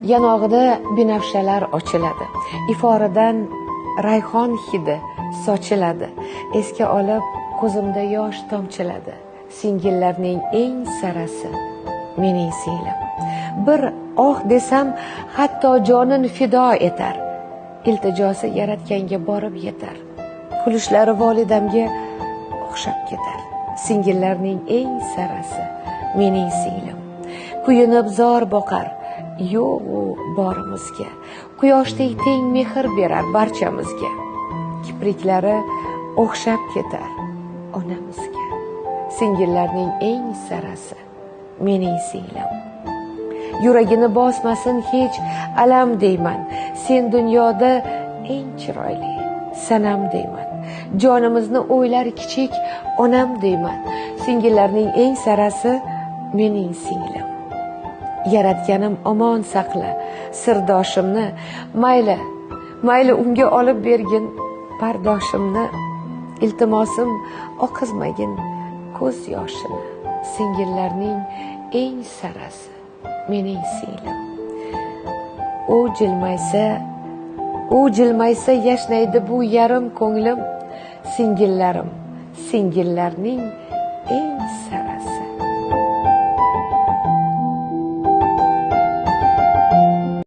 Yanog'ida binafshalar ochiladi, iforidan rayhon hidi sochiladi. Esga olib ko'zimda yosh tomchiladi. Singillarning eng sarasi mening singlim. Bir oh desam hatto jonin fido etar. Iltijosi yaratganga borib yetar. Kulishlari volidamga o'xshab ketar. Singillarning eng sarasi mening singlim. Kuyinib zor boqar yo'g'u borimizga, quyoshdek teng mehr berar barchamizga. Kipriklari o'xshab ketar onamizga. Singillarning eng sarasi mening singlim. Yuragini bosmasin hech alam deyman. Sen dunyoda eng chiroyli sanam deyman. Jonimizni o'ylar kichik onam deyman. Singillarning eng sarasi mening singlim. Yaratganim omon saqla sirdoshimni, mayli unga olib bergin bardoshimni. Iltimosim oqizmagin ko'z yoshini. Singillarning eng sarasi mening singlim. U jilmaysa yashnaydi bu yarim ko'nglim. Singillarning eng sarasi